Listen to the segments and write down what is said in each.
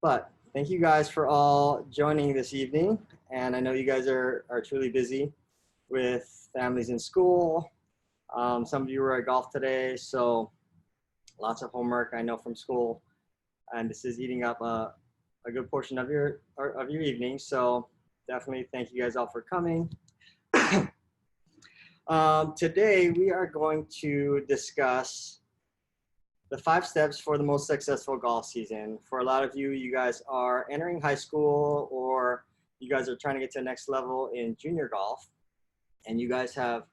But thank you guys for all joining this evening. And I know you guys are truly busy with families in school. Some of you were at golf today, so lots of homework I know from school. And this is eating up a good portion of your evening. So definitely thank you guys all for coming. Today we are going to discuss the 5 steps for the most successful golf season. For a lot of you, you guys are entering high school, or you guys are trying to get to the next level in junior golf, and you guys have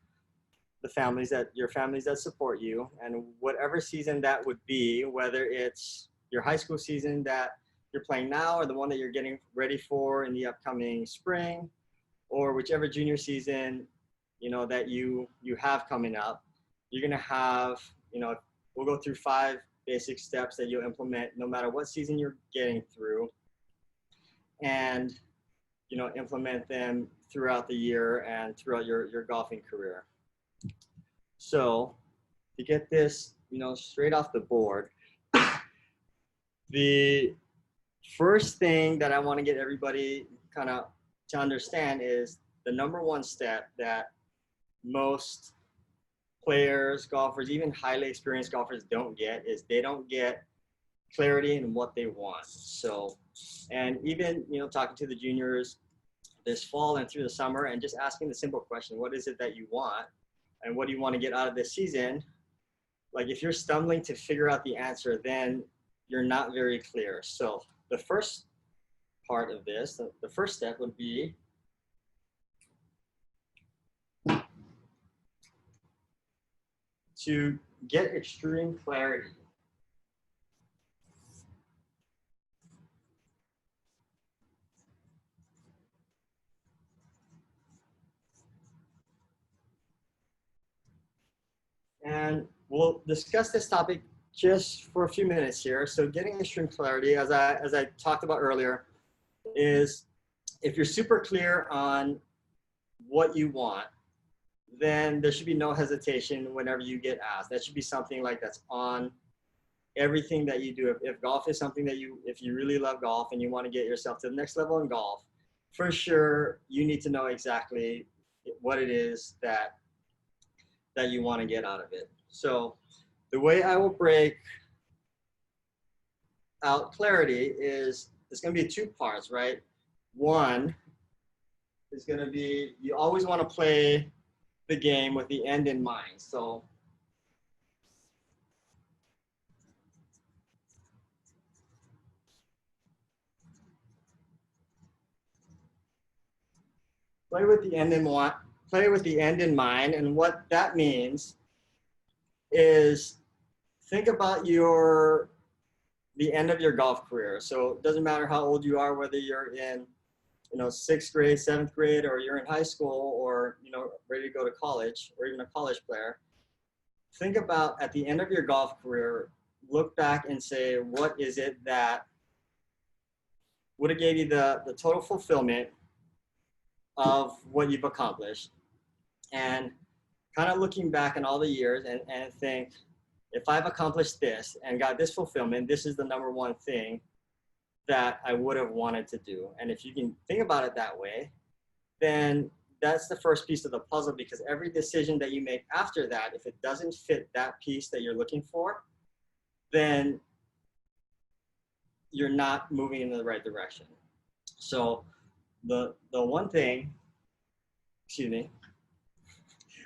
your families that support you, and whatever season that would be, whether it's your high school season that you're playing now or the one that you're getting ready for in the upcoming spring, or whichever junior season that you have coming up, you're gonna have, we'll go through 5 basic steps that you'll implement no matter what season you're getting through, and implement them throughout the year and throughout your golfing career. So to get this straight off the board, the first thing that I want to get everybody kind of to understand is the number 1 step that most players, golfers, even highly experienced golfers don't get is they don't get clarity in what they want. So, and even, talking to the juniors this fall and through the summer and just asking the simple question, what is it that you want? And what do you want to get out of this season? Like, if you're stumbling to figure out the answer, then you're not very clear. So the first part of this, the first step would be to get extreme clarity. And we'll discuss this topic just for a few minutes here. So getting extreme clarity, as I talked about earlier, is if you're super clear on what you want, then there should be no hesitation whenever you get asked. That should be something like that's on everything that you do. If golf is something that if you really love golf and you want to get yourself to the next level in golf, for sure, you need to know exactly what it is that you want to get out of it. So the way I will break out clarity is it's going to be 2 parts, right? One is going to be, you always want to play the game with the end in mind. So play with the end in mind, and what that means is think about the end of your golf career. So it doesn't matter how old you are, whether you're in 6th grade, 7th grade, or you're in high school, or ready to go to college, or even a college player. Think about, at the end of your golf career, look back and say, what is it that would have gave you the total fulfillment of what you've accomplished, and kind of looking back on all the years and think, if I've accomplished this and got this fulfillment, this is the number 1 thing that I would have wanted to do. And if you can think about it that way, then that's the first piece of the puzzle, because every decision that you make after that, if it doesn't fit that piece that you're looking for, then you're not moving in the right direction. So the one thing,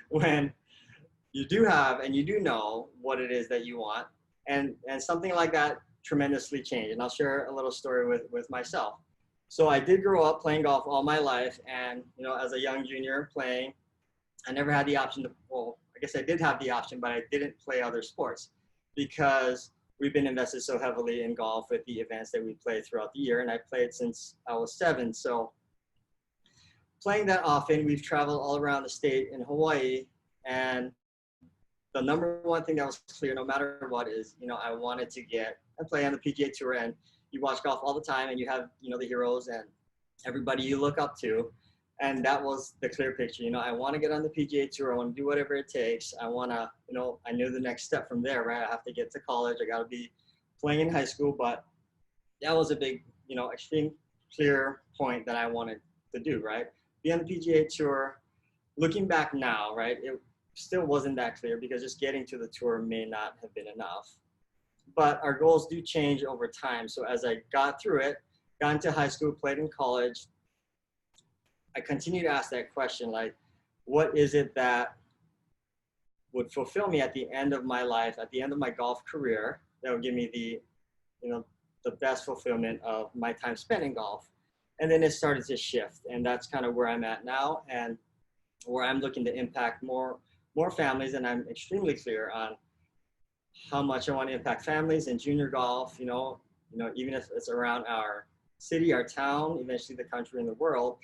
when you do have and you do know what it is that you want, and something like that tremendously changed. And I'll share a little story with myself. So I did grow up playing golf all my life, and as a young junior playing, I never had the option to, well, I guess I did have the option, but I didn't play other sports because we've been invested so heavily in golf with the events that we play throughout the year, and I played since I was 7. So playing that often, we've traveled all around the state in Hawaii, and the number 1 thing that was clear, no matter what, is I wanted to get and play on the PGA Tour. And you watch golf all the time, and you have the heroes and everybody you look up to, and that was the clear picture. I want to get on the PGA Tour. I want to do whatever it takes. I want to, I knew the next step from there, right? I have to get to college. I got to be playing in high school, but that was a big, extreme clear point that I wanted to do, right? Be on the PGA Tour. Looking back now, right, it still wasn't that clear because just getting to the tour may not have been enough. But our goals do change over time. So as I got through it, got into high school, played in college, I continue to ask that question, like, what is it that would fulfill me at the end of my life, at the end of my golf career, that would give me the best fulfillment of my time spent in golf? And then it started to shift, and that's kind of where I'm at now, and where I'm looking to impact more families, and I'm extremely clear on how much I want to impact families in junior golf, even if it's around our city, our town, eventually the country and the world,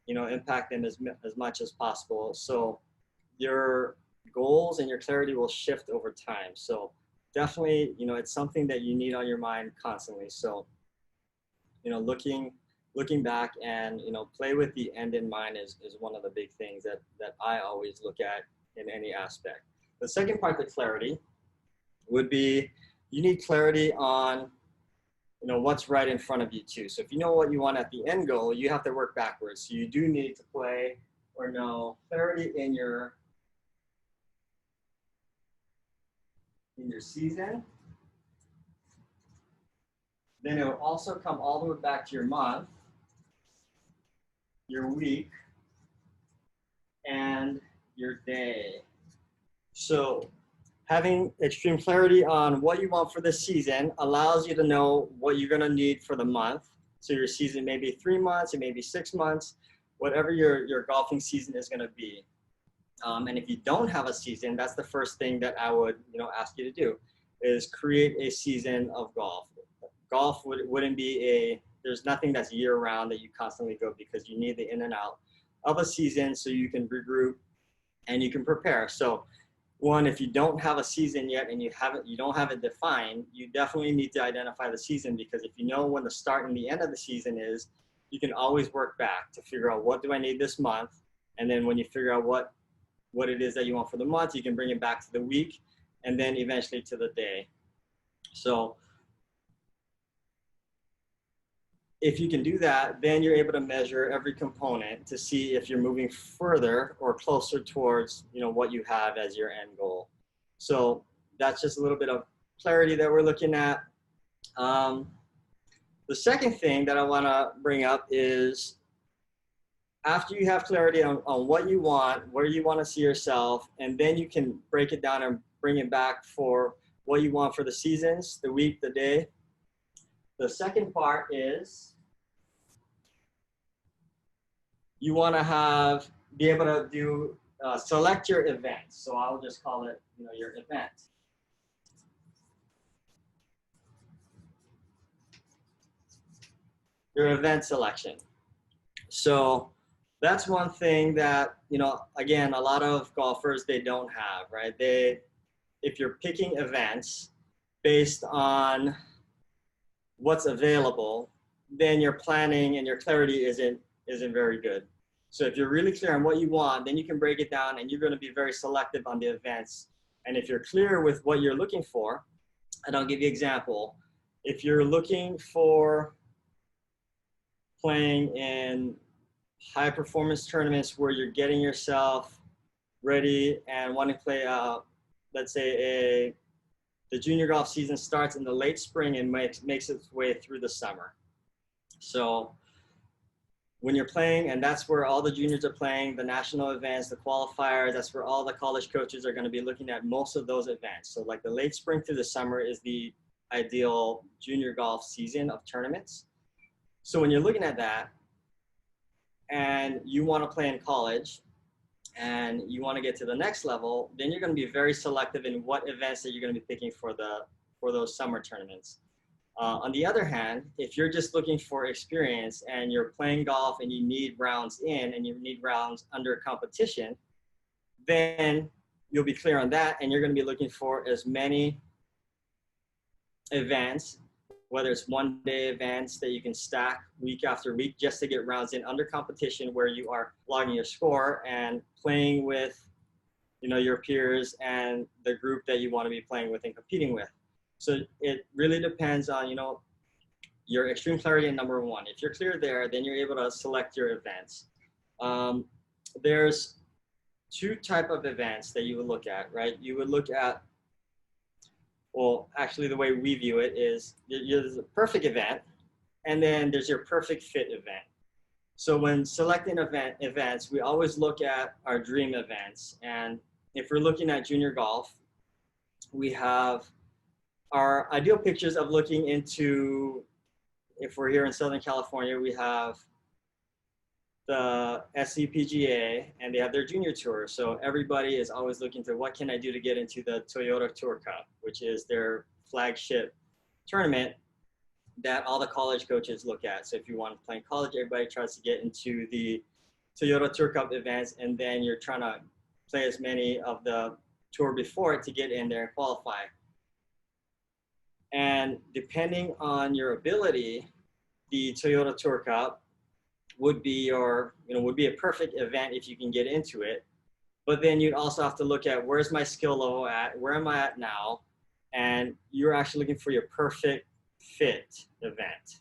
impact them as much as possible. So your goals and your clarity will shift over time. So definitely, it's something that you need on your mind constantly. So, looking back and, play with the end in mind is one of the big things that I always look at in any aspect. The second part, the clarity, would be you need clarity on, what's right in front of you too. So if you know what you want at the end goal, you have to work backwards. So you do need to play or know clarity in your season. Then it will also come all the way back to your month, your week, and your day. So having extreme clarity on what you want for the season allows you to know what you're going to need for the month. So your season may be 3 months, it may be 6 months, whatever your golfing season is going to be. And if you don't have a season, that's the first thing that I would ask you to do, is create a season of golf. Golf wouldn't be there's nothing that's year round that you constantly go, because you need the in and out of a season so you can regroup and you can prepare. So one, if you don't have a season yet and you don't have it defined, you definitely need to identify the season, because if you know when the start and the end of the season is, you can always work back to figure out what do I need this month. And then when you figure out what it is that you want for the month, you can bring it back to the week and then eventually to the day. So if you can do that, then you're able to measure every component to see if you're moving further or closer towards, what you have as your end goal. So that's just a little bit of clarity that we're looking at. The second thing that I want to bring up is, after you have clarity on what you want, where you want to see yourself, and then you can break it down and bring it back for what you want for the seasons, the week, the day. The second part is you want to be able to do select your events. So I'll just call it, your event. Your event selection. So that's one thing that, again, a lot of golfers, they don't have, right? If you're picking events based on what's available, then your planning and your clarity isn't very good. So if you're really clear on what you want, then you can break it down and you're going to be very selective on the events. And if you're clear with what you're looking for, and I'll give you an example. If you're looking for playing in high performance tournaments where you're getting yourself ready and want to play, let's say the junior golf season starts in the late spring and makes its way through the summer. So when you're playing, and that's where all the juniors are playing, the national events, the qualifiers, that's where all the college coaches are going to be looking at most of those events. So like the late spring through the summer is the ideal junior golf season of tournaments. So when you're looking at that and you want to play in college and you want to get to the next level, then you're going to be very selective in what events that you're going to be picking for those summer tournaments. On the other hand, if you're just looking for experience and you're playing golf and you need rounds in and you need rounds under competition, then you'll be clear on that and you're going to be looking for as many events, whether it's one-day events that you can stack week after week just to get rounds in under competition, where you are logging your score and playing with, your peers and the group that you want to be playing with and competing with. So it really depends on, your extreme clarity in number one. If you're clear there, then you're able to select your events. There's two type of events that you would look at, right? You would look at, well, actually the way we view it is there's a perfect event, and then there's your perfect fit event. So when selecting events, we always look at our dream events. And if we're looking at junior golf, we have our ideal pictures of looking into, if we're here in Southern California, we have the SCPGA and they have their junior tour. So everybody is always looking to what can I do to get into the Toyota Tour Cup, which is their flagship tournament that all the college coaches look at. So if you want to play in college, everybody tries to get into the Toyota Tour Cup events, and then you're trying to play as many of the tour before it to get in there and qualify. And depending on your ability, the Toyota Tour Cup would be your, would be a perfect event if you can get into it. But then you'd also have to look at where's my skill level at, where am I at now? And you're actually looking for your perfect fit event.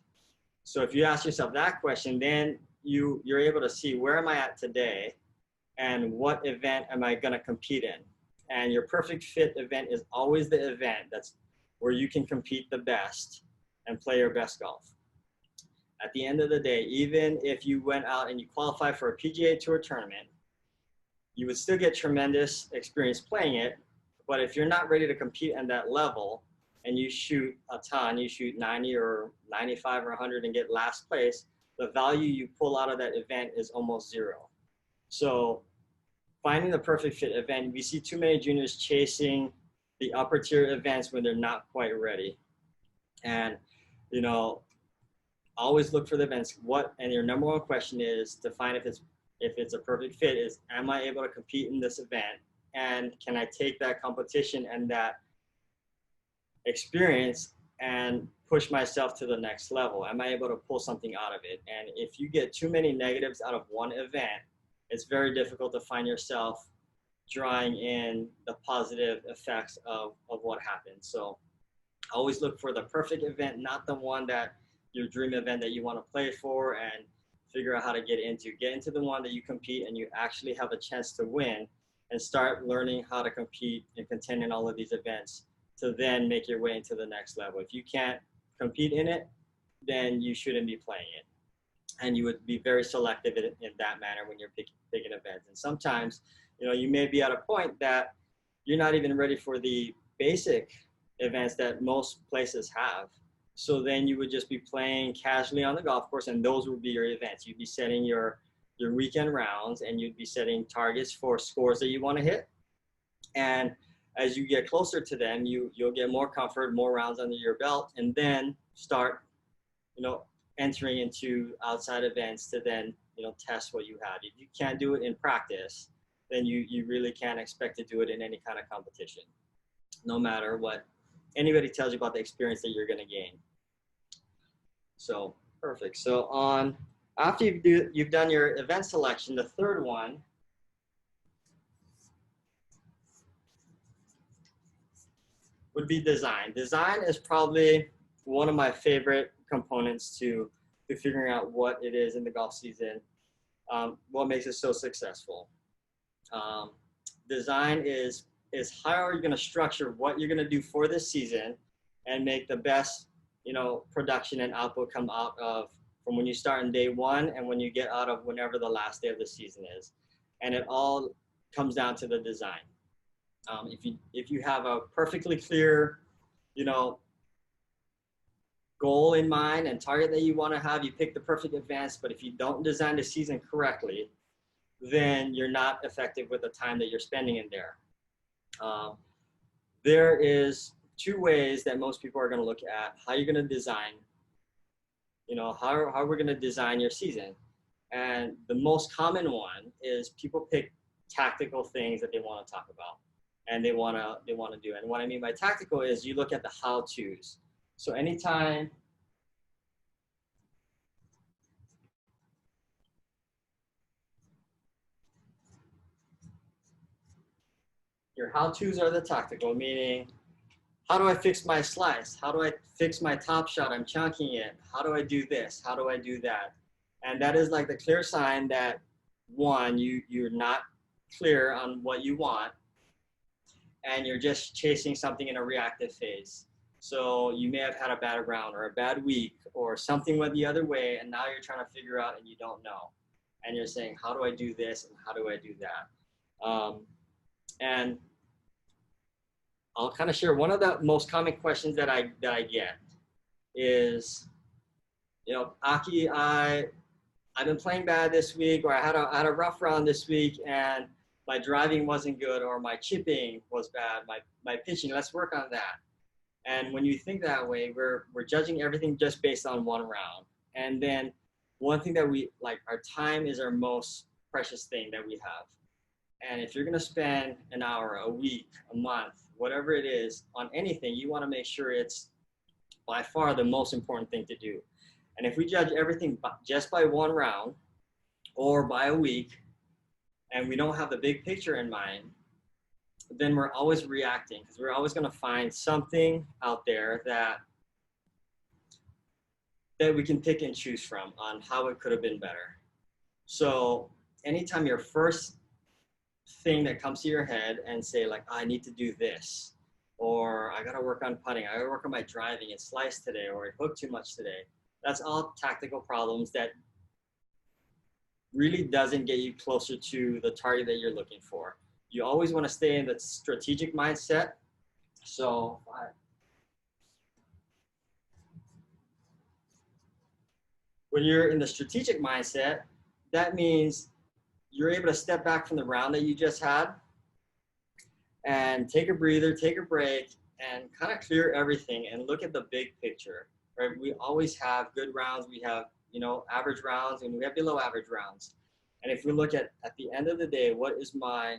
So if you ask yourself that question, then you're able to see where am I at today and what event am I going to compete in. And your perfect fit event is always the event that's where you can compete the best and play your best golf. At the end of the day, even if you went out and you qualified for a PGA Tour tournament, you would still get tremendous experience playing it. But if you're not ready to compete at that level and you shoot a ton, you shoot 90 or 95 or 100 and get last place, the value you pull out of that event is almost zero. So finding the perfect fit event, we see too many juniors chasing the upper tier events when they're not quite ready. And, always look for the events. And your number one question is to find if it's a perfect fit is, am I able to compete in this event? And can I take that competition and that experience and push myself to the next level? Am I able to pull something out of it? And if you get too many negatives out of one event, it's very difficult to find yourself drawing in the positive effects of what happened. So always look for the perfect event, not the one that your dream event that you want to play for, and figure out how to get into the one that you compete and you actually have a chance to win, and start learning how to compete and contend in all of these events to then make your way into the next level. If you can't compete in it, then you shouldn't be playing it. And you would be very selective in that manner when you're picking events. And sometimes, you may be at a point that you're not even ready for the basic events that most places have. So then you would just be playing casually on the golf course, and those would be your events. You'd be setting your weekend rounds, and you'd be setting targets for scores that you want to hit. And as you get closer to them, you'll get more comfort, more rounds under your belt, and then start, entering into outside events to then, test what you have. If you can't do it in practice, then you really can't expect to do it in any kind of competition, no matter what anybody tells you about the experience that you're going to gain. So perfect. So after you've done your event selection, the third one would be design. Design is probably one of my favorite components to figuring out what it is in the golf season, what makes it so successful. Design is how are you going to structure what you're going to do for this season and make the best, production and output come out of from when you start on day one and when you get out of whenever the last day of the season is. And it all comes down to the design. If you have a perfectly clear, goal in mind and target that you want to have, you pick the perfect events. But if you don't design the season correctly, then you're not effective with the time that you're spending in there. There is two ways that most people are going to look at how you're going to design, how we're going to design your season. And the most common one is people pick tactical things that they want to talk about and they want to do. And what I mean by tactical is you look at the how-tos. So anytime your how-tos are the tactical, meaning how do I fix my slice? How do I fix my top shot? I'm chunking it. How do I do this? How do I do that? And that is like the clear sign that one, you're not clear on what you want, and you're just chasing something in a reactive phase. So you may have had a bad round or a bad week or something went the other way, and now you're trying to figure out and you don't know. And you're saying, how do I do this and how do I do that? And I'll kind of share one of the most common questions that I get is, you know, Aki, I've been playing bad this week, or I had a rough round this week, and my driving wasn't good, or my chipping was bad, my pitching. Let's work on that. And when you think that way, we're judging everything just based on one round. And then one thing that we like, our time is our most precious thing that we have. And if you're going to spend an hour, a week, a month, whatever it is on anything, you want to make sure it's by far the most important thing to do. And if we judge everything just by one round or by a week, and we don't have the big picture in mind, then we're always reacting, because we're always going to find something out there that we can pick and choose from on how it could have been better. So anytime your first thing that comes to your head and say like, oh, I need to do this, or I got to work on putting, I got to work on my driving, it sliced today, or it hooked too much today. That's all tactical problems that really doesn't get you closer to the target that you're looking for. You always want to stay in the strategic mindset. So when you're in the strategic mindset, that means you're able to step back from the round that you just had and take a breather, take a break, and kind of clear everything and look at the big picture, right? We always have good rounds. We have, you know, average rounds, and we have below average rounds. And if we look at the end of the day, what is my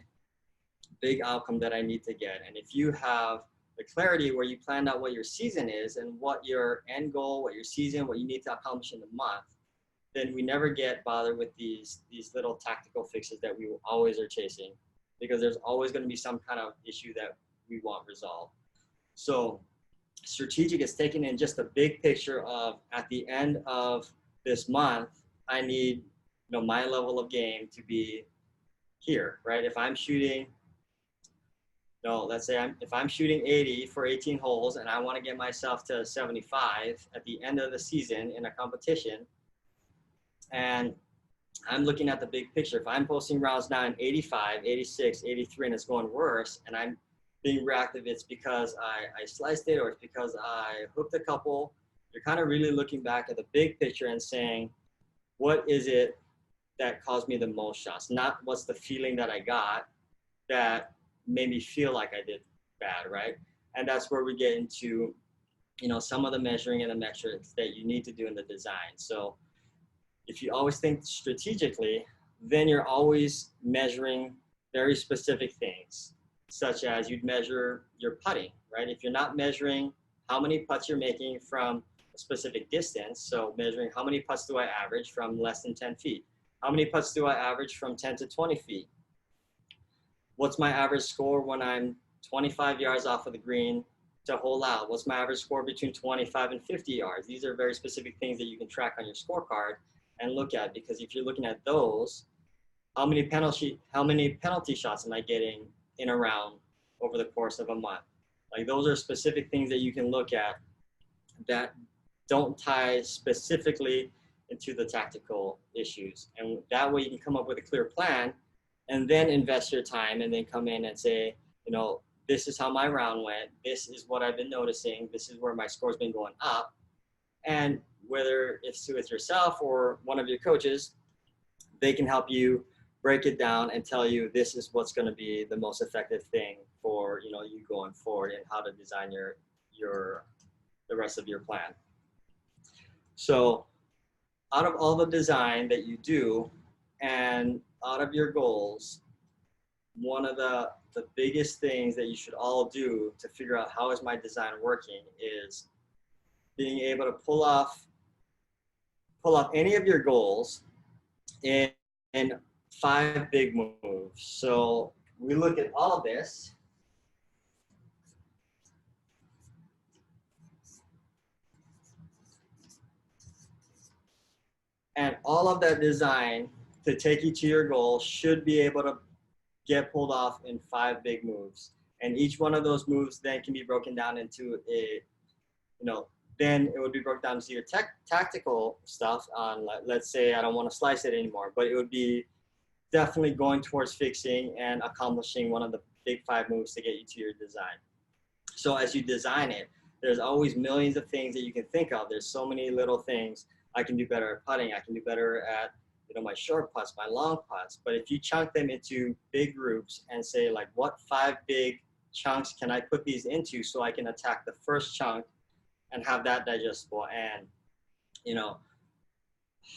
big outcome that I need to get? And if you have the clarity where you planned out what your season is and what your end goal, what your season, what you need to accomplish in the month, then we never get bothered with these little tactical fixes that we always are chasing, because there's always going to be some kind of issue that we want resolved. So strategic is taking in just a big picture of, at the end of this month, I need, you know, my level of game to be here, right? If I'm shooting, let's say if I'm shooting 80 for 18 holes and I want to get myself to 75 at the end of the season in a competition, and I'm looking at the big picture. If I'm posting rounds now in 85, 86, 83, and it's going worse, and I'm being reactive, it's because I sliced it, or it's because I hooked a couple. You're kind of really looking back at the big picture and saying, what is it that caused me the most shots? Not what's the feeling that I got that made me feel like I did bad, right? And that's where we get into, you know, some of the measuring and the metrics that you need to do in the design. So if you always think strategically, then you're always measuring very specific things, such as you'd measure your putting, right? If you're not measuring how many putts you're making from a specific distance, so measuring how many putts do I average from less than 10 feet? How many putts do I average from 10 to 20 feet? What's my average score when I'm 25 yards off of the green to hole out? What's my average score between 25 and 50 yards? These are very specific things that you can track on your scorecard and look at, because if you're looking at those, how many penalty shots am I getting in a round over the course of a month? Like, those are specific things that you can look at that don't tie specifically into the tactical issues. And that way you can come up with a clear plan and then invest your time and then come in and say, you know, this is how my round went. This is what I've been noticing. This is where my score's been going up. And whether it's with yourself or one of your coaches, they can help you break it down and tell you this is what's going to be the most effective thing for, you know, you going forward, and how to design the rest of your plan. So out of all the design that you do and out of your goals, one of the biggest things that you should all do to figure out how is my design working is being able to pull off any of your goals in 5 big moves. So we look at all of this. And all of that design to take you to your goal should be able to get pulled off in 5 big moves. And each one of those moves then can be broken down into a, then it would be broken down into your tactical stuff on, let's say I don't want to slice it anymore, but it would be definitely going towards fixing and accomplishing one of the big 5 moves to get you to your design. So as you design it, there's always millions of things that you can think of. There's so many little things. I can do better at putting. I can do better at my short putts, my long putts. But if you chunk them into big groups and say, like, what 5 big chunks can I put these into so I can attack the first chunk and have that digestible? And,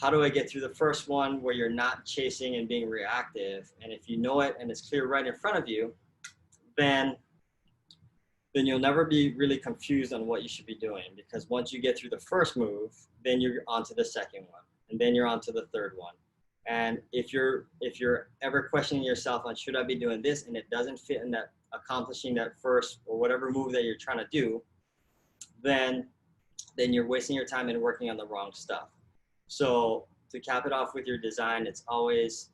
how do I get through the first one where you're not chasing and being reactive? And if you know it and it's clear right in front of you, then you'll never be really confused on what you should be doing, because once you get through the first move, then you're on to the second one, and then you're on to the third one. And if you're ever questioning yourself on, should I be doing this, and it doesn't fit in that accomplishing that first or whatever move that you're trying to do, then you're wasting your time and working on the wrong stuff. So to cap it off with your design, it's always,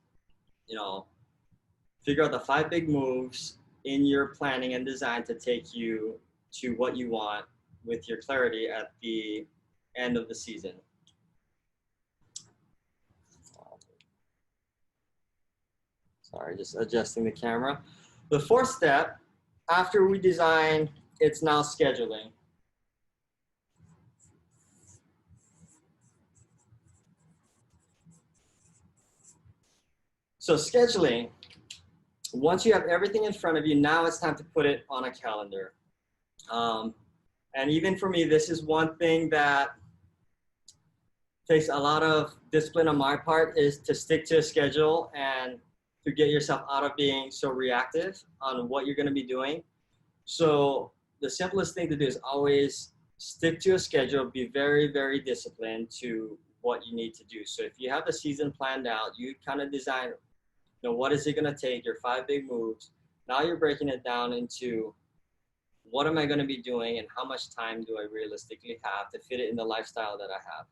figure out the 5 big moves in your planning and design to take you to what you want with your clarity at the end of the season. Sorry, just adjusting the camera. The 4th step, after we design, it's now scheduling. So scheduling, once you have everything in front of you, now it's time to put it on a calendar. And even for me, this is one thing that takes a lot of discipline on my part, is to stick to a schedule and to get yourself out of being so reactive on what you're going to be doing. So the simplest thing to do is always stick to a schedule, be very, very disciplined to what you need to do. So if you have the season planned out, you kind of design, what is it going to take, your 5 big moves. Now you're breaking it down into, what am I going to be doing and how much time do I realistically have to fit it in the lifestyle that I have,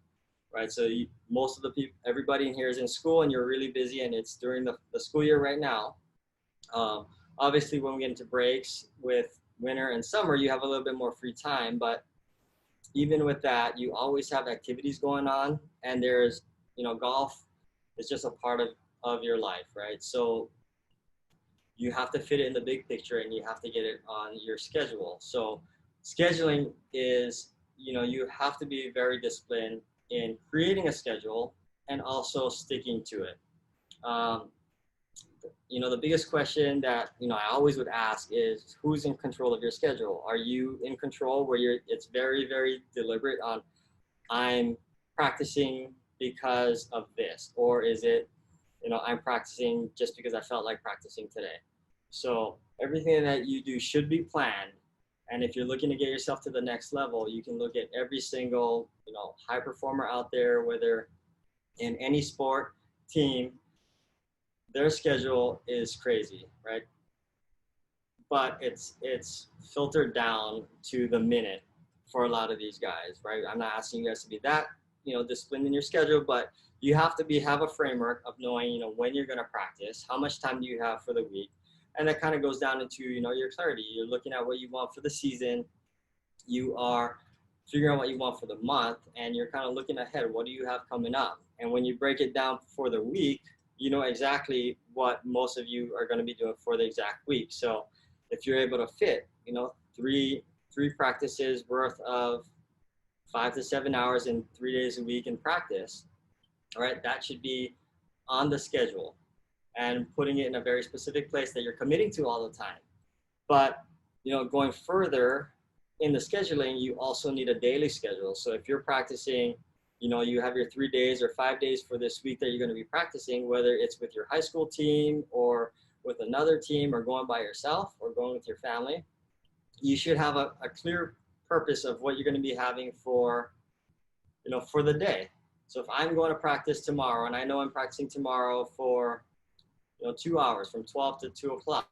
right? So most of the people, everybody in here is in school and you're really busy, and it's during the school year right now. Obviously, when we get into breaks with winter and summer, you have a little bit more free time, but even with that, you always have activities going on, and there's, golf is just a part of your life, right? So you have to fit it in the big picture, and you have to get it on your schedule. So scheduling is, you have to be very disciplined in creating a schedule and also sticking to it. The biggest question that, I always would ask is, who's in control of your schedule? Are you in control where it's very, very deliberate on, I'm practicing because of this, or is it, I'm practicing just because I felt like practicing today? So everything that you do should be planned. And if you're looking to get yourself to the next level, you can look at every single, high performer out there, whether in any sport, team, their schedule is crazy, right? But it's filtered down to the minute for a lot of these guys, right? I'm not asking you guys to be that, disciplined in your schedule, but you have to have a framework of knowing, when you're going to practice, how much time do you have for the week. And that kind of goes down into, your clarity. You're looking at what you want for the season. You are figuring out what you want for the month, and you're kind of looking ahead. What do you have coming up? And when you break it down for the week, you know exactly what most of you are going to be doing for the exact week. So if you're able to fit, three practices worth of 5 to 7 hours in 3 days a week in practice, all right, that should be on the schedule and putting it in a very specific place that you're committing to all the time. But, going further in the scheduling, you also need a daily schedule. So if you're practicing, you have your 3 days or 5 days for this week that you're going to be practicing, whether it's with your high school team or with another team, or going by yourself or going with your family, you should have a clear purpose of what you're going to be having for, for the day. So if I'm going to practice tomorrow, and I know I'm practicing tomorrow for, 2 hours from 12 to 2 o'clock,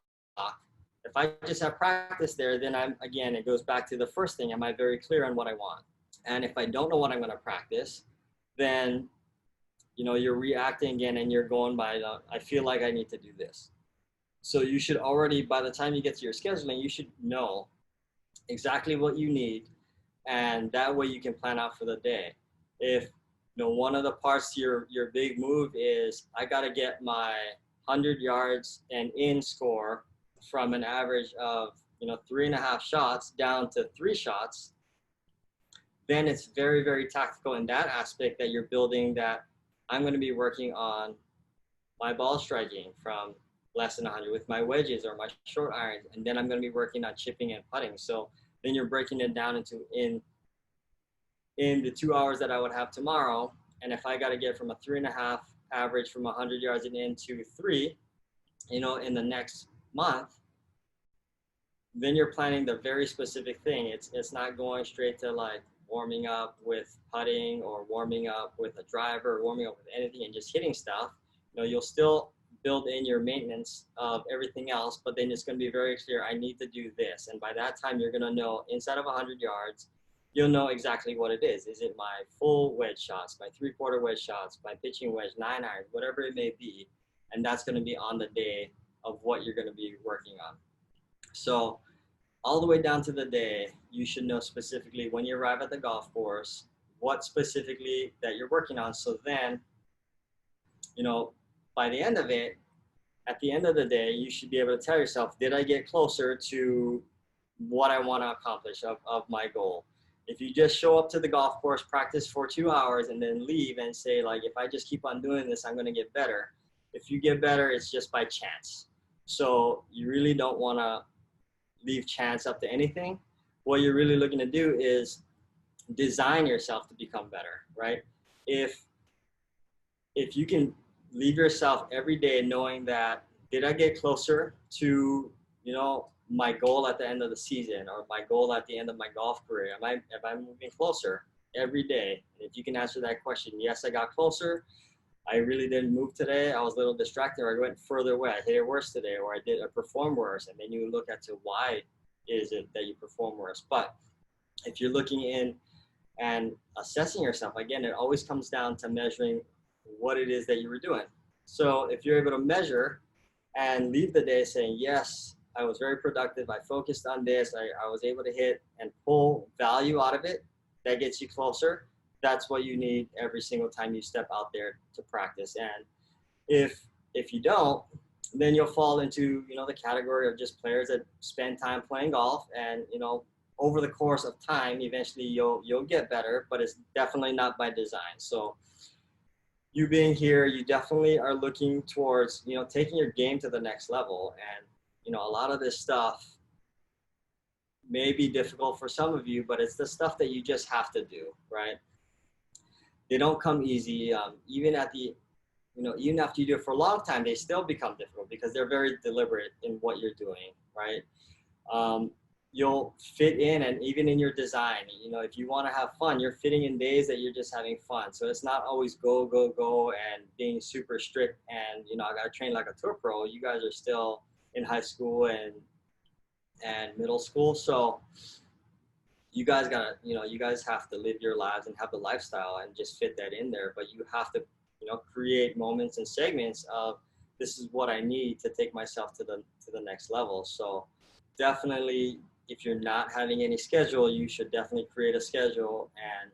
if I just have practice there, then it goes back to the first thing. Am I very clear on what I want? And if I don't know what I'm going to practice, then you're reacting again and you're going by the, I feel like I need to do this. So you should already, by the time you get to your scheduling, you should know exactly what you need, and that way you can plan out for the day. If one of the parts to your big move is I got to get my 100 yards and in score from an average of 3.5 shots down to 3 shots, then it's very, very tactical in that aspect that you're building that I'm going to be working on my ball striking from less than 100 with my wedges or my short irons, and then I'm going to be working on chipping and putting. So then you're breaking it down into in the 2 hours that I would have tomorrow. And if I got to get from a 3.5 average from 100 yards and into 3, in the next month, then you're planning the very specific thing. It's not going straight to like warming up with putting or warming up with a driver or warming up with anything and just hitting stuff. You'll still build in your maintenance of everything else, but then it's going to be very clear, I need to do this. And by that time, you're going to know inside of 100 yards, you'll know exactly what it is. Is it my full wedge shots, my 3/4 wedge shots, my pitching wedge, 9 iron, whatever it may be. And that's going to be on the day of what you're going to be working on. So all the way down to the day, you should know specifically when you arrive at the golf course, what specifically that you're working on. So then, by the end of it, at the end of the day, you should be able to tell yourself, did I get closer to what I want to accomplish of my goal? If you just show up to the golf course, practice for 2 hours, and then leave and say, like, if I just keep on doing this, I'm going to get better. If you get better, it's just by chance. So you really don't want to leave chance up to anything. What you're really looking to do is design yourself to become better, right? If you can leave yourself every day knowing that, did I get closer to, my goal at the end of the season or my goal at the end of my golf career? Am I moving closer every day? And if you can answer that question, yes, I got closer. I really didn't move today. I was a little distracted, or I went further away. I hit it worse today, or I performed worse. And then you look at to why is it that you perform worse. But if you're looking in and assessing yourself, again, it always comes down to measuring what it is that you were doing. So if you're able to measure and leave the day saying, yes, I was very productive, I focused on this, I was able to hit and pull value out of it, that gets you closer. That's what you need every single time you step out there to practice. And if you don't, then you'll fall into, the category of just players that spend time playing golf, and, over the course of time, eventually you'll get better, but it's definitely not by design. So you being here, you definitely are looking towards, taking your game to the next level. And, a lot of this stuff may be difficult for some of you, but it's the stuff that you just have to do, right? They don't come easy. Even even after you do it for a long time, they still become difficult because they're very deliberate in what you're doing, right? You'll fit in, and even in your design, if you want to have fun, you're fitting in days that you're just having fun. So it's not always go, go, go and being super strict and, I got to train like a tour pro. You guys are still in high school and middle school. So you guys have to live your lives and have the lifestyle and just fit that in there. But you have to, create moments and segments of, this is what I need to take myself to the next level. So definitely, if you're not having any schedule, you should definitely create a schedule and,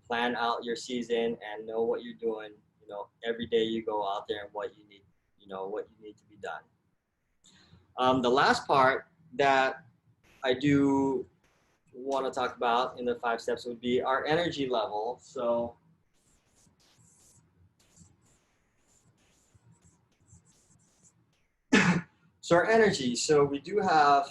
plan out your season and know what you're doing, every day you go out there and what you need to be done. The last part that I do want to talk about in the 5 steps would be our energy level. So our energy. So we do have,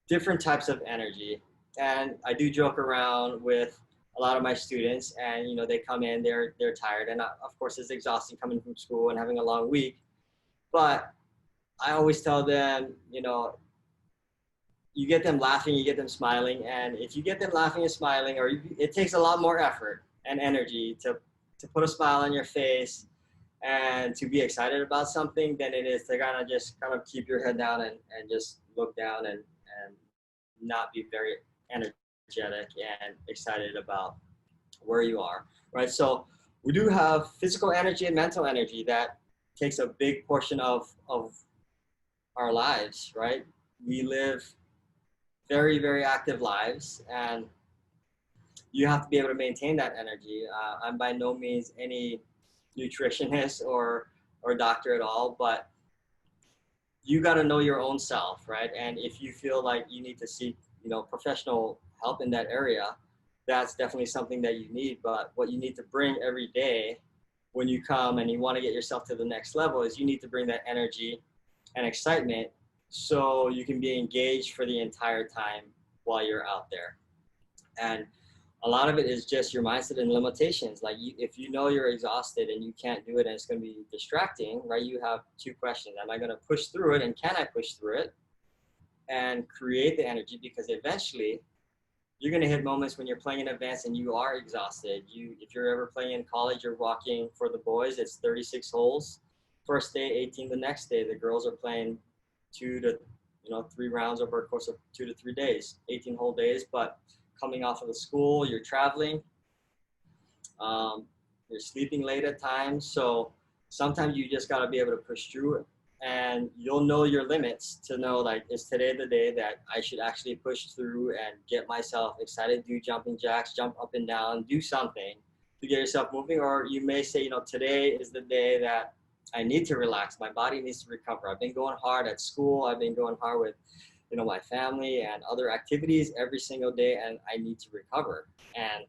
different types of energy. And I do joke around with a lot of my students, and, they come in, they're tired. And of course, it's exhausting coming from school and having a long week. But I always tell them, you get them laughing, you get them smiling. And if you get them laughing and smiling, it takes a lot more effort and energy to put a smile on your face and to be excited about something than it is to just keep your head down and just look down and not be very energetic and excited about where you are, right? So we do have physical energy and mental energy that takes a big portion of our lives, right? We live very, very active lives, and you have to be able to maintain that energy. I'm by no means any nutritionist or doctor at all, but you got to know your own self, right? And if you feel like you need to seek, professional help in that area, that's definitely something that you need. But what you need to bring every day when you come and you want to get yourself to the next level is you need to bring that energy and excitement so you can be engaged for the entire time while you're out there. And a lot of it is just your mindset and limitations. Like if you know you're exhausted and you can't do it and it's going to be distracting, right? You have two questions. Am I going to push through it, and can I push through it and create the energy? Because eventually you're going to hit moments when you're playing in advance and you are exhausted. If you're ever playing in college, you're walking for the boys, it's 36 holes. First day, 18 the next day. The girls are playing 2 to 3 rounds over a course of 2 to 3 days, 18 whole days. But coming off of the school, you're traveling, you're sleeping late at times. So sometimes you just got to be able to push through it. And you'll know your limits to know, like, is today the day that I should actually push through and get myself excited, do jumping jacks, jump up and down, do something to get yourself moving? Or you may say, today is the day that I need to relax. My body needs to recover. I've been going hard at school. I've been going hard with, my family and other activities every single day, and I need to recover. And,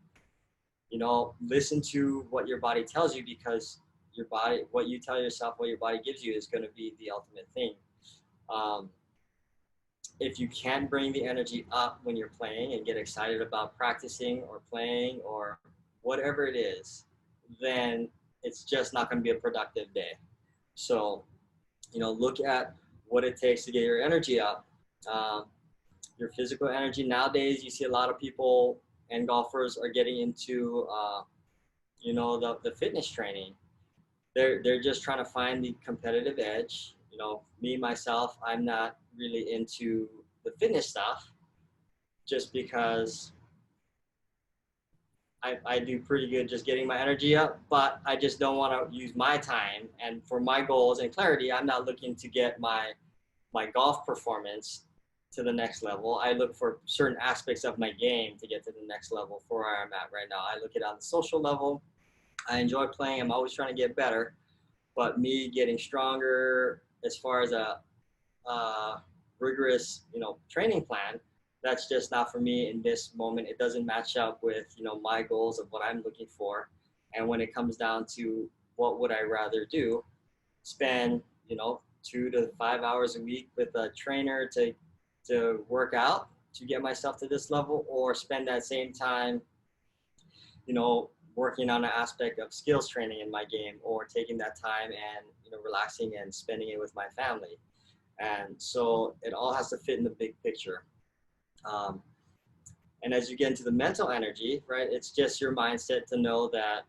listen to what your body tells you, because your body, what you tell yourself, what your body gives you is going to be the ultimate thing. If you can bring the energy up when you're playing and get excited about practicing or playing or whatever it is, then it's just not going to be a productive day. So, look at what it takes to get your energy up. Your physical energy. Nowadays, you see a lot of people and golfers are getting into, the fitness training. They're just trying to find the competitive edge. Me, myself, I'm not really into the fitness stuff just because I do pretty good just getting my energy up, but I just don't want to use my time. And for my goals and clarity, I'm not looking to get my golf performance to the next level. I look for certain aspects of my game to get to the next level for where I'm at right now. I look at it on the social level. I enjoy playing. I'm always trying to get better, but me getting stronger as far as a rigorous, training plan, that's just not for me in this moment. It doesn't match up with, my goals of what I'm looking for. And when it comes down to what would I rather do, spend, 2 to 5 hours a week with a trainer to work out to get myself to this level, or spend that same time, working on an aspect of skills training in my game, or taking that time and, relaxing and spending it with my family. And so it all has to fit in the big picture. And as you get into the mental energy, right, it's just your mindset to know that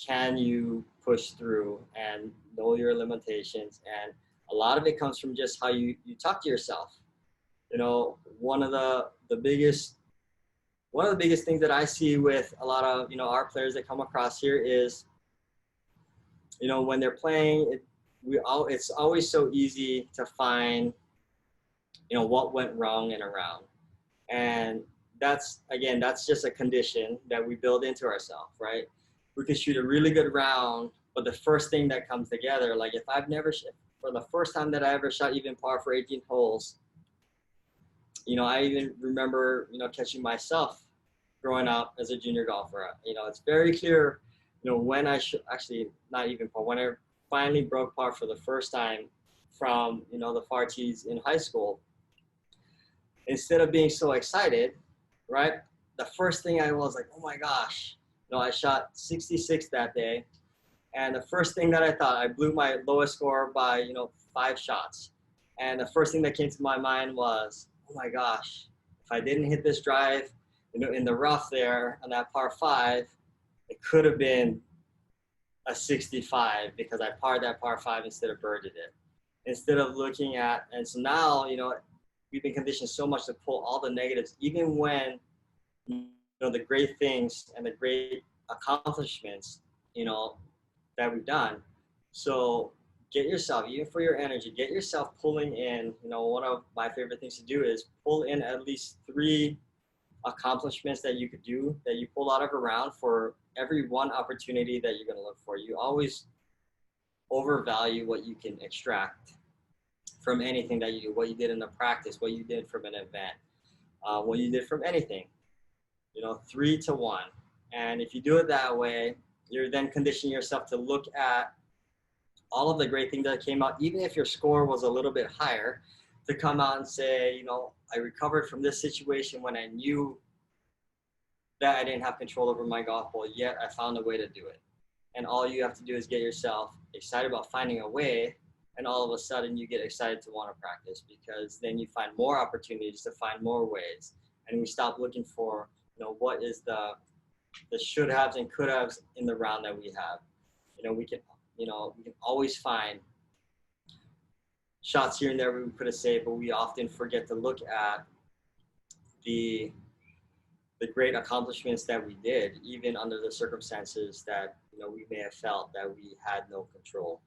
can you push through and know your limitations. And a lot of it comes from just how you talk to yourself. One of the biggest things that I see with a lot of, our players that come across here is, when they're playing, it's always so easy to find, what went wrong and around. And that's just a condition that we build into ourselves, right? We can shoot a really good round, but the first thing that comes together, like if for the first time that I ever shot even par for 18 holes, I even remember, catching myself growing up as a junior golfer. It's very clear, when I actually not even par, when I finally broke par for the first time from, the far tees in high school. Instead of being so excited, right, the first thing I was like, oh my gosh, I shot 66 that day. And the first thing that I thought, I blew my lowest score by, 5 shots. And the first thing that came to my mind was, oh my gosh, if I didn't hit this drive, in the rough there on that par 5, it could have been a 65 because I parred that par 5 instead of birdied it. Instead of looking at, and so now, we've been conditioned so much to pull all the negatives, even when, the great things and the great accomplishments, that we've done. So get yourself, even for your energy, get yourself pulling in. One of my favorite things to do is pull in at least 3 accomplishments that you could do, that you pull out of a round for every one opportunity that you're going to look for. You always overvalue what you can extract from anything that you do, what you did in the practice, what you did from an event, what you did from anything, 3 to 1. And if you do it that way, you're then conditioning yourself to look at all of the great things that came out, even if your score was a little bit higher, to come out and say, I recovered from this situation when I knew that I didn't have control over my golf ball, yet I found a way to do it. And all you have to do is get yourself excited about finding a way, and all of a sudden you get excited to want to practice, because then you find more opportunities to find more ways. And we stop looking for, what is the should haves and could haves in the round that we have. We can always find shots here and there we could have saved, but we often forget to look at the great accomplishments that we did, even under the circumstances that we may have felt that we had no control.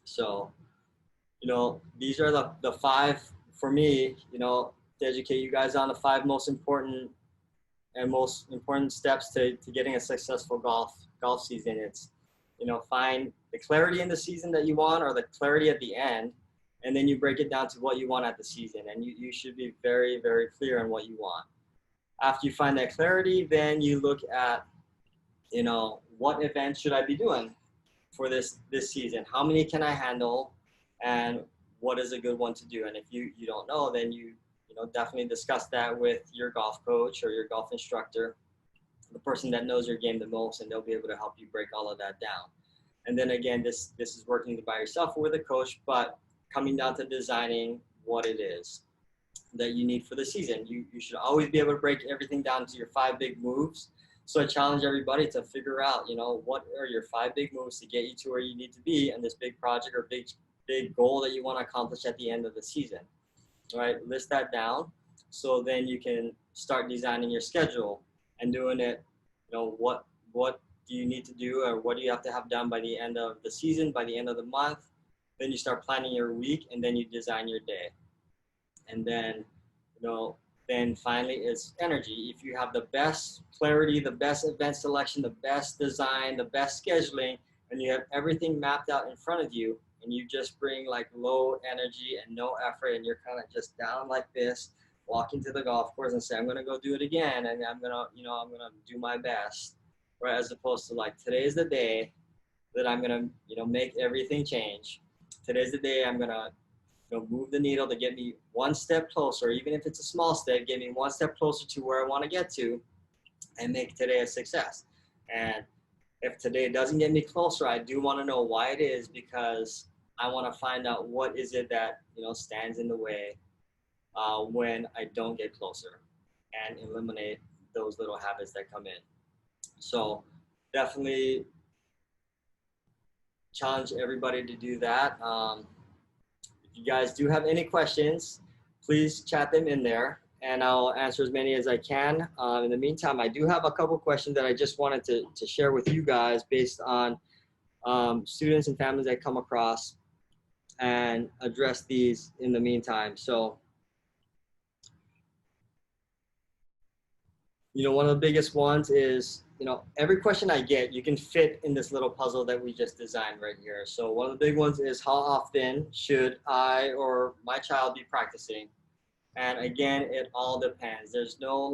So, these are the 5 for me, to educate you guys on the 5 most important steps to getting a successful golf season. It's, find the clarity in the season that you want, or the clarity at the end, and then you break it down to what you want at the season. And you should be very, very clear on what you want. After you find that clarity, then you look at, what events should I be doing for this season? How many can I handle? And what is a good one to do? And if you don't know, then you definitely discuss that with your golf coach or your golf instructor, the person that knows your game the most, and they'll be able to help you break all of that down. And then again, this is working by yourself or with a coach, but coming down to designing what it is that you need for the season. You should always be able to break everything down to your 5 big moves. So I challenge everybody to figure out, what are your 5 big moves to get you to where you need to be in this big project or big goal that you want to accomplish at the end of the season. All right, list that down. So then you can start designing your schedule and doing it, what do you need to do, or what do you have to have done by the end of the season, by the end of the month. Then you start planning your week, and then you design your day. And then, then finally it's energy. If you have the best clarity, the best event selection, the best design, the best scheduling, and you have everything mapped out in front of you, and you just bring like low energy and no effort, and you're kind of just down like this, walking to the golf course and say, I'm going to go do it again. And I'm going to do my best. Right. As opposed to like, today's the day that I'm going to, make everything change. Today's the day I'm going to, move the needle to get me one step closer, even if it's a small step, get me one step closer to where I want to get to, and make today a success. And if today doesn't get me closer, I do want to know why it is, because I want to find out what is it that, stands in the way when I don't get closer, and eliminate those little habits that come in. So definitely challenge everybody to do that. If you guys do have any questions, please chat them in there, and I'll answer as many as I can. In the meantime, I do have a couple questions that I just wanted to share with you guys based on students and families I come across, and address these in the meantime. So, one of the biggest ones is, every question I get, you can fit in this little puzzle that we just designed right here. So one of the big ones is, how often should I or my child be practicing? And again, it all depends. There's no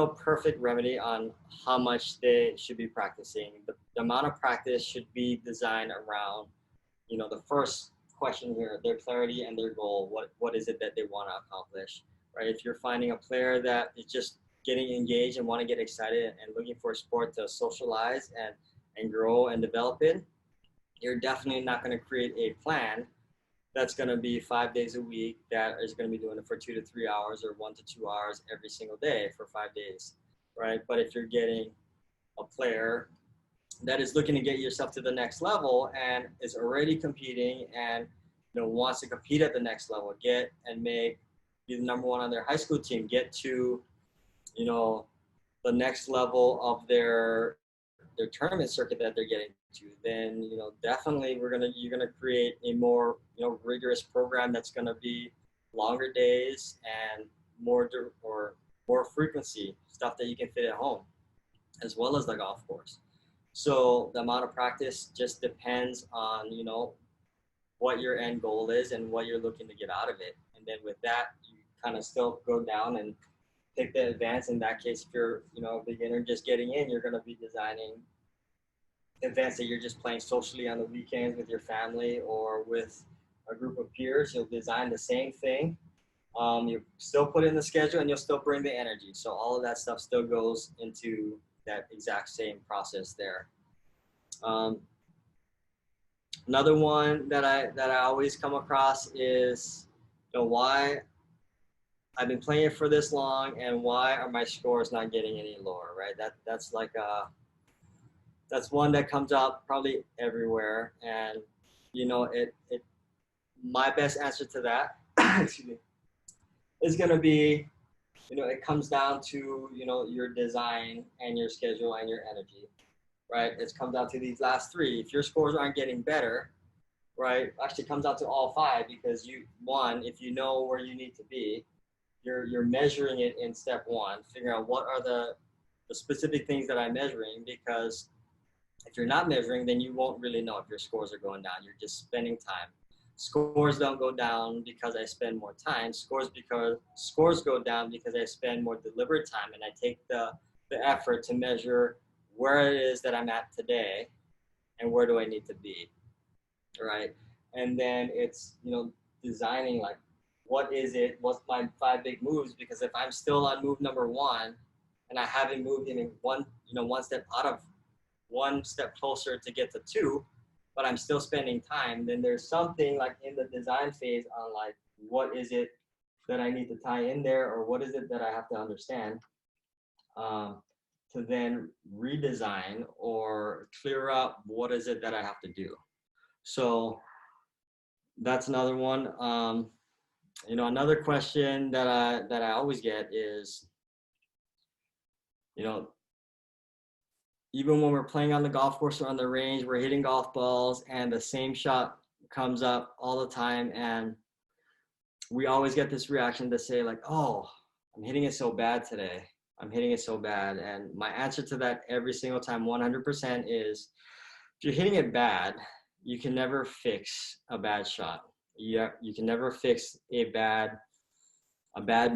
perfect remedy on how much they should be practicing. The amount of practice should be designed around, the first question here, their clarity and their goal. What is it that they want to accomplish, right? If you're finding a player that is just getting engaged and want to get excited and looking for a sport to socialize and grow and develop in, you're definitely not going to create a plan that's going to be 5 days a week that is going to be doing it for 2 to 3 hours or 1 to 2 hours every single day for 5 days, right? But if you're getting a player that is looking to get yourself to the next level and is already competing and wants to compete at the next level, be the number 1 on their high school team, get to the next level of their tournament circuit that they're getting to, then definitely you're gonna create a more rigorous program that's gonna be longer days and or more frequency stuff that you can fit at home, as well as the golf course. So the amount of practice just depends on what your end goal is and what you're looking to get out of it. And then with that, you kind of still go down and pick the advance. In that case, if you're a beginner just getting in, you're going to be designing events that you're just playing socially on the weekends with your family or with a group of peers. You'll design the same thing. You still put in the schedule and you'll still bring the energy. So all of that stuff still goes into that exact same process there. Another one that I always come across is, why I've been playing it for this long and why are my scores not getting any lower, right? That's like that's one that comes up probably everywhere, and my best answer to that excuse me, is going to be, it comes down to your design and your schedule and your energy, right? It comes down to these last three. If your scores aren't getting better, right, actually comes out to all five, because if you know where you need to be, you're measuring it in step one, figuring out what are the specific things that I'm measuring, because if you're not measuring, then you won't really know if your scores are going down. You're just spending time. Scores don't go down because I spend more time. Scores go down because I spend more deliberate time and I take the effort to measure where it is that I'm at today and where do I need to be, right? And then it's designing, like, what's my 5 big moves, because if I'm still on move number 1 and I haven't moved in one step closer to get to 2, but I'm still spending time, then there's something like in the design phase on, like, what is it that I need to tie in there, or what is it that I have to understand to then redesign or clear up what is it that I have to do. So that's another one. Another question that I always get is, even when we're playing on the golf course or on the range, we're hitting golf balls and the same shot comes up all the time. And we always get this reaction to say, like, oh, I'm hitting it so bad today. I'm hitting it so bad. And my answer to that every single time, 100%, is if you're hitting it bad, you can never fix a bad shot. You can never fix a bad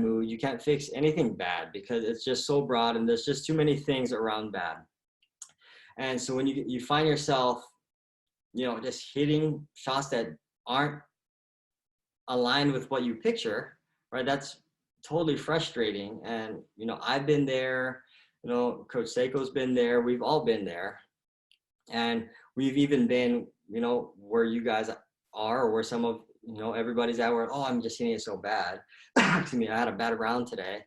mood. You can't fix anything bad because it's just so broad and there's just too many things around bad. And so when you find yourself, just hitting shots that aren't aligned with what you picture, right? That's totally frustrating. And, I've been there, Coach Seiko's been there, we've all been there. And we've even been, where you guys are, or where some of, everybody's at, where, oh, I'm just hitting it so bad. Excuse me, I had a bad round today.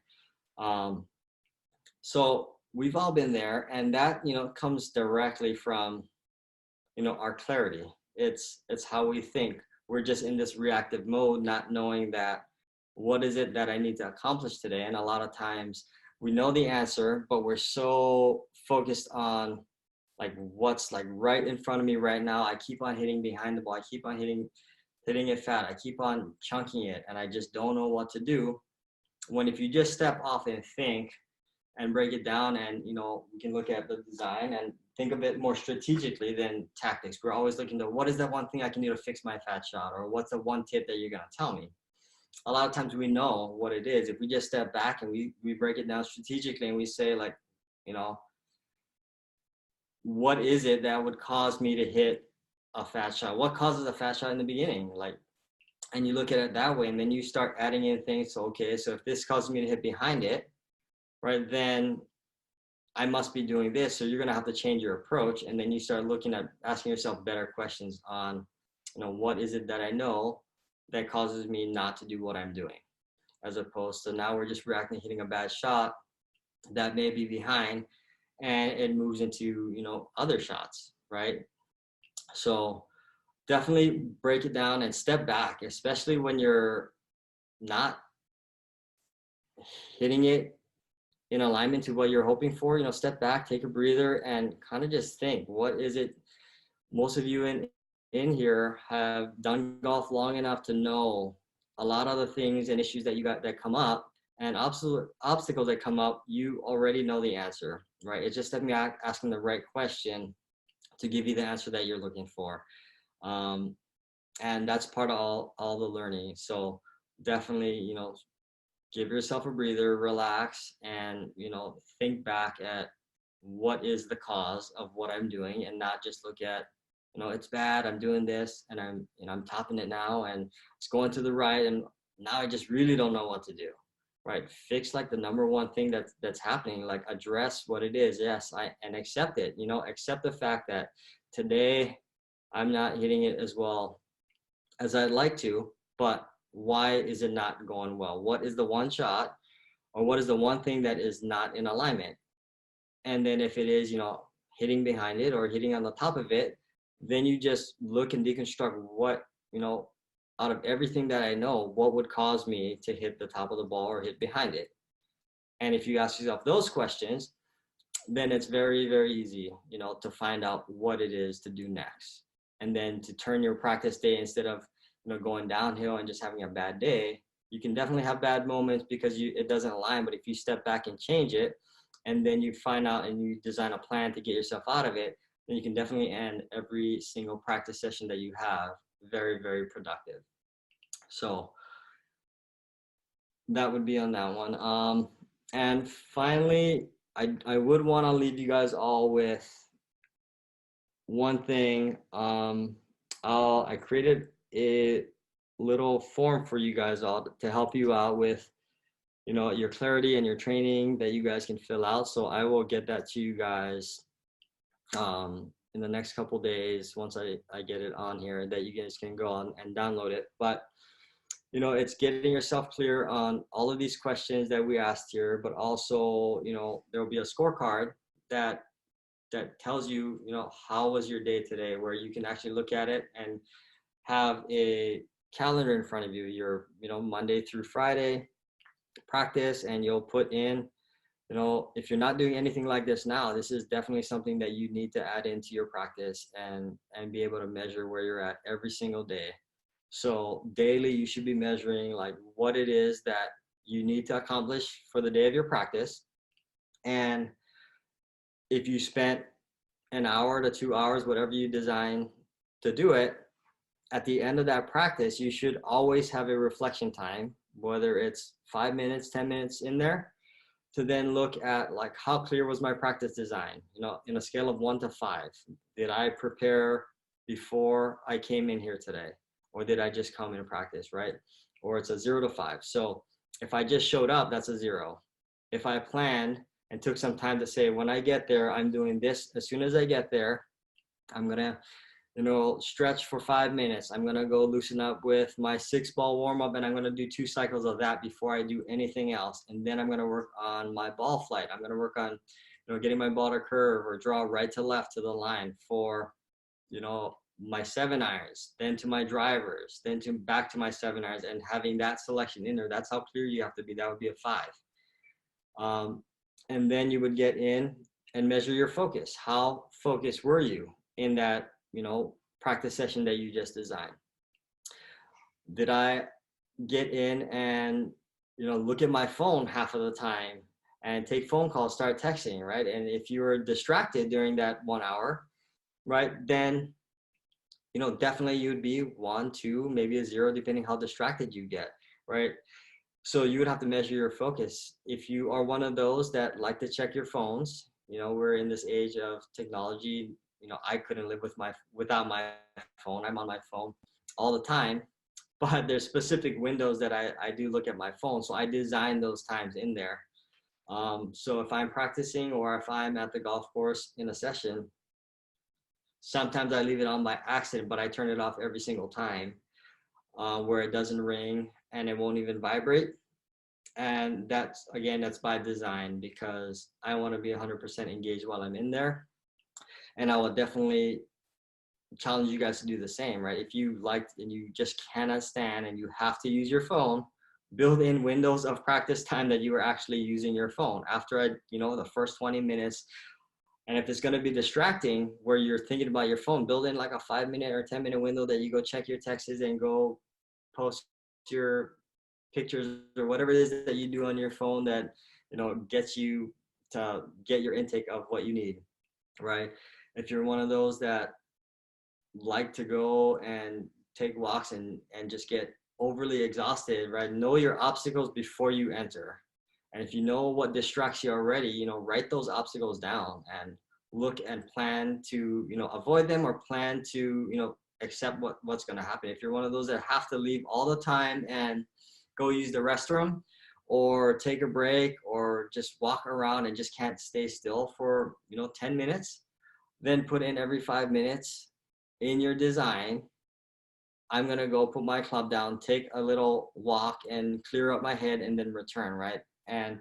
So we've all been there, and that, comes directly from, our clarity. It's how we think. We're just in this reactive mode, not knowing that what is it that I need to accomplish today. And a lot of times we know the answer, but we're so focused on, like, what's, like, right in front of me right now. I keep on hitting behind the ball. I keep on hitting it fat. I keep on chunking it, and I just don't know what to do. When if you just step off and think and break it down, and we can look at the design and think of it more strategically than tactics. We're always looking to, what is that one thing I can do to fix my fat shot, or what's the one tip that you're going to tell me? A lot of times we know what it is. If we just step back and we break it down strategically, and we say, like, what is it that would cause me to hit a fat shot? What causes a fat shot in the beginning? Like, and you look at it that way, and then you start adding in things. So, okay, so if this causes me to hit behind it, right, then I must be doing this. So you're going to have to change your approach. And then you start looking at asking yourself better questions on, what is it that I know that causes me not to do what I'm doing? As opposed to now we're just reacting, hitting a bad shot that may be behind, and it moves into, other shots, right? So definitely break it down and step back, especially when you're not hitting it in alignment to what you're hoping for, step back, take a breather, and kind of just think, what is it? Most of you in here have done golf long enough to know a lot of the things and issues that you got that come up, and obstacles that come up. You already know the answer, right? It's just asking the right question to give you the answer that you're looking for. And that's part of all the learning. So definitely, give yourself a breather, relax, and think back at what is the cause of what I'm doing, and not just look at, it's bad, I'm doing this, and I'm topping it now, and it's going to the right, and now I just really don't know what to do. Right? Fix like the number one thing that's happening, like address what it is. Yes, and accept it. Accept the fact that today I'm not hitting it as well as I'd like to, but why is it not going well? What is the one shot, or what is the one thing that is not in alignment? And then if it is, hitting behind it or hitting on the top of it, then you just look and deconstruct what, out of everything that I know, what would cause me to hit the top of the ball or hit behind it? And if you ask yourself those questions, then it's very, very easy, to find out what it is to do next. And then to turn your practice day, instead of, going downhill and just having a bad day, you can definitely have bad moments because it doesn't align. But if you step back and change it, and then you find out and you design a plan to get yourself out of it, then you can definitely end every single practice session that you have very, very productive. So that would be on that one. And finally, I would want to leave you guys all with one thing. I created a little form for you guys all to help you out with, your clarity and your training that you guys can fill out. So I will get that to you guys in the next couple days once I get it on here, that you guys can go on and download it. But it's getting yourself clear on all of these questions that we asked here, but also, there will be a scorecard that tells you, how was your day today, where you can actually look at it and have a calendar in front of you, your, Monday through Friday practice, and you'll put in, if you're not doing anything like this now, this is definitely something that you need to add into your practice and be able to measure where you're at every single day. So daily, you should be measuring like what it is that you need to accomplish for the day of your practice. And if you spent an hour to 2 hours, whatever you design to do it, at the end of that practice, you should always have a reflection time, whether it's 5 minutes, 10 minutes in there, to then look at like, how clear was my practice design? In a scale of 1 to 5, did I prepare before I came in here today? Or did I just come in practice, right? Or it's a 0 to 5. So if I just showed up, that's a 0. If I planned and took some time to say, when I get there, I'm doing this. As soon as I get there, I'm gonna, stretch for 5 minutes. I'm gonna go loosen up with my 6-ball warm up, and I'm gonna do 2 cycles of that before I do anything else. And then I'm gonna work on my ball flight. I'm gonna work on, getting my ball to curve or draw right to left to the line for, my 7 irons, then to my drivers, then back to my 7 irons, and having that selection in there. That's how clear you have to be. That would be a 5. And then you would get in and measure your focus. How focused were you in that, practice session that you just designed? Did I get in and, look at my phone half of the time and take phone calls, start texting, right? And if you were distracted during that 1 hour, right, then, definitely you'd be 1, 2, maybe a 0, depending how distracted you get, right? So you would have to measure your focus. If you are one of those that like to check your phones, we're in this age of technology. I couldn't live without my phone. I'm on my phone all the time, but there's specific windows that I do look at my phone. So I design those times in there. So if I'm practicing or if I'm at the golf course in a session, sometimes I leave it on by accident, but I turn it off every single time, where it doesn't ring and it won't even vibrate. And that's by design, because I want to be 100% engaged while I'm in there. And I will definitely challenge you guys to do the same, right? If you like and you just cannot stand and you have to use your phone, build in windows of practice time that you are actually using your phone after the first 20 minutes. And if it's going to be distracting where you're thinking about your phone, build in like a 5-minute or 10-minute window that you go check your texts and go post your pictures or whatever it is that you do on your phone that, gets you to get your intake of what you need, right? If you're one of those that like to go and take walks and just get overly exhausted, right? Know your obstacles before you enter. And if you know what distracts you already, write those obstacles down and look and plan to, avoid them or plan to, accept what's going to happen. If you're one of those that have to leave all the time and go use the restroom or take a break or just walk around and just can't stay still for, 10 minutes, then put in every 5 minutes in your design. I'm going to go put my club down, take a little walk and clear up my head and then return, right? And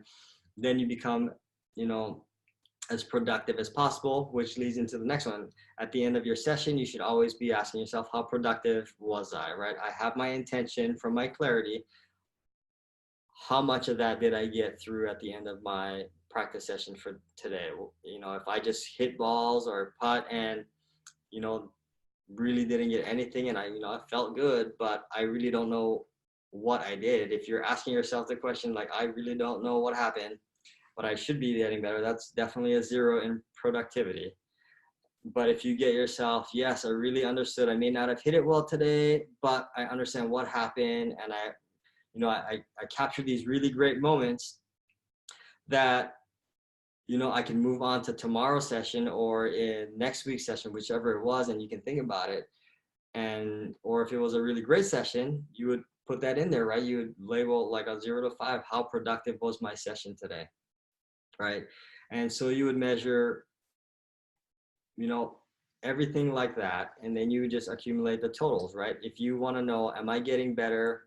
then you become, as productive as possible, which leads into the next one. At the end of your session, you should always be asking yourself, how productive was I, right? I have my intention from my clarity. How much of that did I get through at the end of my practice session for today? If I just hit balls or putt and, really didn't get anything and I felt good, but I really don't know what I did. If you're asking yourself the question, like, I really don't know what happened, but I should be getting better, that's definitely a 0 in productivity. But if you get yourself, yes, I really understood, I may not have hit it well today, but I understand what happened. And I captured these really great moments that, I can move on to tomorrow's session or in next week's session, whichever it was, and you can think about it. And, or if it was a really great session, you would put that in there, right? You would label like a 0 to 5, how productive was my session today, right? And so you would measure, everything like that. And then you would just accumulate the totals, right? If you want to know, am I getting better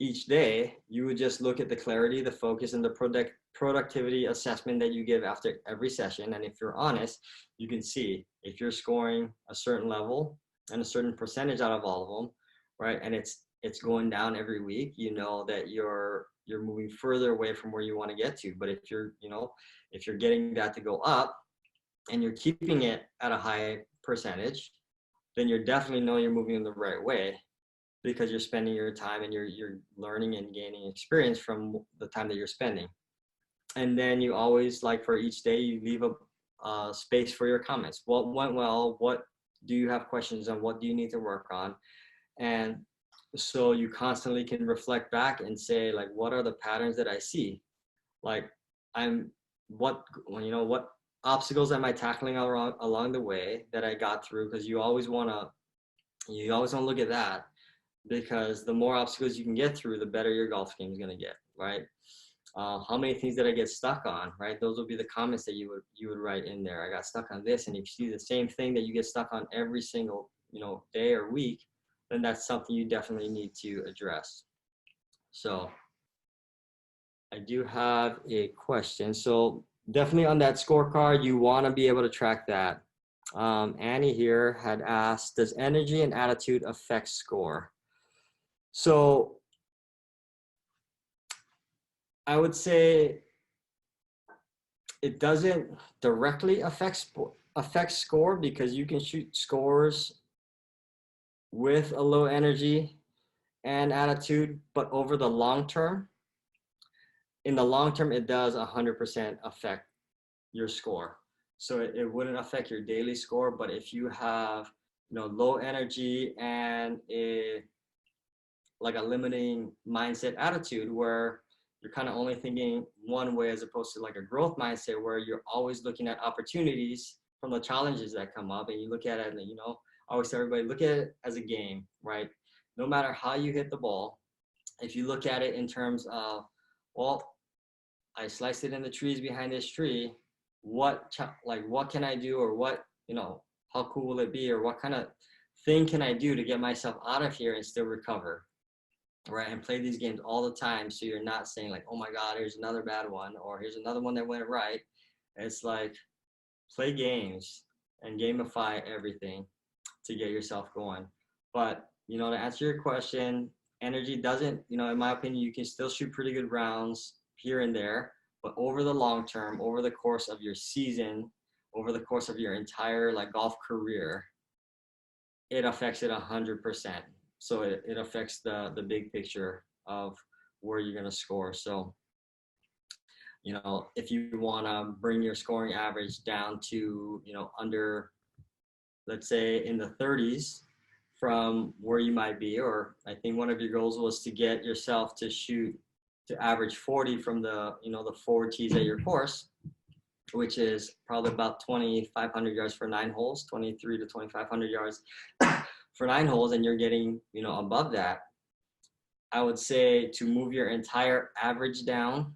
each day, you would just look at the clarity, the focus, and the productivity assessment that you give after every session. And if you're honest, you can see if you're scoring a certain level and a certain percentage out of all of them, right? And it's going down every week, that you're moving further away from where you want to get to. But if you're getting that to go up and you're keeping it at a high percentage, then you definitely know you're moving in the right way, because you're spending your time and you're learning and gaining experience from the time that you're spending. And then you always, like, for each day, you leave a space for your comments. What went well? What do you have questions on? What do you need to work on? And so you constantly can reflect back and say, like, what are the patterns that I see? Like, what obstacles am I tackling along the way that I got through? Because you always want to look at that, because the more obstacles you can get through, the better your golf game is going to get, right? How many things did I get stuck on, right? Those will be the comments that you would write in there. I got stuck on this. And if you see the same thing that you get stuck on every single, day or week, then that's something you definitely need to address. So I do have a question. So definitely on that scorecard, you want to be able to track that. Annie here had asked, does energy and attitude affect score? So I would say it doesn't directly affect score, because you can shoot scores with a low energy and attitude, but over the long term, in the long term, it does 100% affect your score. So it wouldn't affect your daily score, but if you have, low energy and like a limiting mindset attitude where you're kind of only thinking one way, as opposed to like a growth mindset where you're always looking at opportunities from the challenges that come up, and you look at it and, I always tell everybody, look at it as a game, right? No matter how you hit the ball, if you look at it in terms of, well, I sliced it in the trees behind this tree, what can I do, or what, how cool will it be, or what kind of thing can I do to get myself out of here and still recover, right? And play these games all the time, so you're not saying like, oh my God, here's another bad one, or here's another one that went right. It's like, play games and gamify everything to get yourself going. But, to answer your question, energy doesn't, you know, in my opinion, you can still shoot pretty good rounds here and there, but over the long term, over the course of your season, over the course of your entire like golf career, it affects it 100%. So it affects the big picture of where you're going to score. So, you know, if you want to bring your scoring average down to, you know, under, let's say in the 30s from where you might be, or I think one of your goals was to get yourself to shoot to average 40 from the, you know, the 4 tees at your course, which is probably about 2,500 yards for 9 holes, 23 to 2,500 yards for 9 holes, and you're getting, you know, above that. I would say to move your entire average down,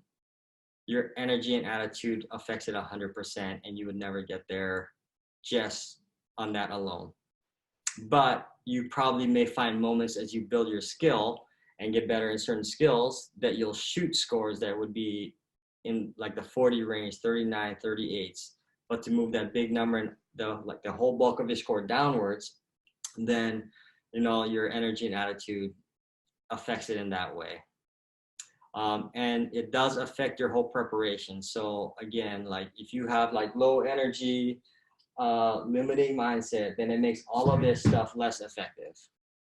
your energy and attitude affects it 100%, and you would never get there just on that alone. But you probably may find moments as you build your skill and get better in certain skills that you'll shoot scores that would be in like the 40 range, 39, 38s. But to move that big number and the whole bulk of your score downwards, then, you know, your energy and attitude affects it in that way. And it does affect your whole preparation. So again, like if you have like low energy, limiting mindset, then it makes all of this stuff less effective,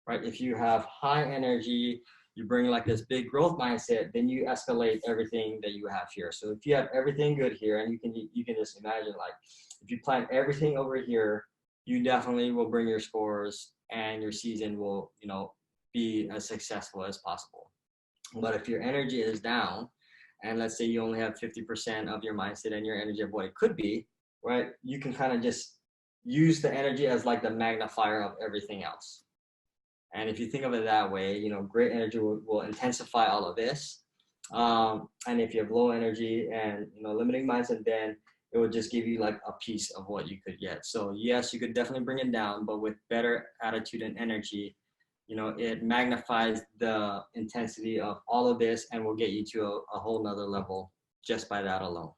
right? If you have high energy, you bring like this big growth mindset, then you escalate everything that you have here. So if you have everything good here, and you can just imagine, like if you plan everything over here, you definitely will bring your scores and your season will, you know, be as successful as possible. But if your energy is down, and let's say you only have 50% of your mindset and your energy of what it could be, right? You can kind of just use the energy as like the magnifier of everything else. And if you think of it that way, you know, great energy will intensify all of this. And if you have low energy and, you know, limiting mindset, then it would just give you like a piece of what you could get. So yes, you could definitely bring it down, but with better attitude and energy, you know, it magnifies the intensity of all of this and will get you to a whole nother level just by that alone.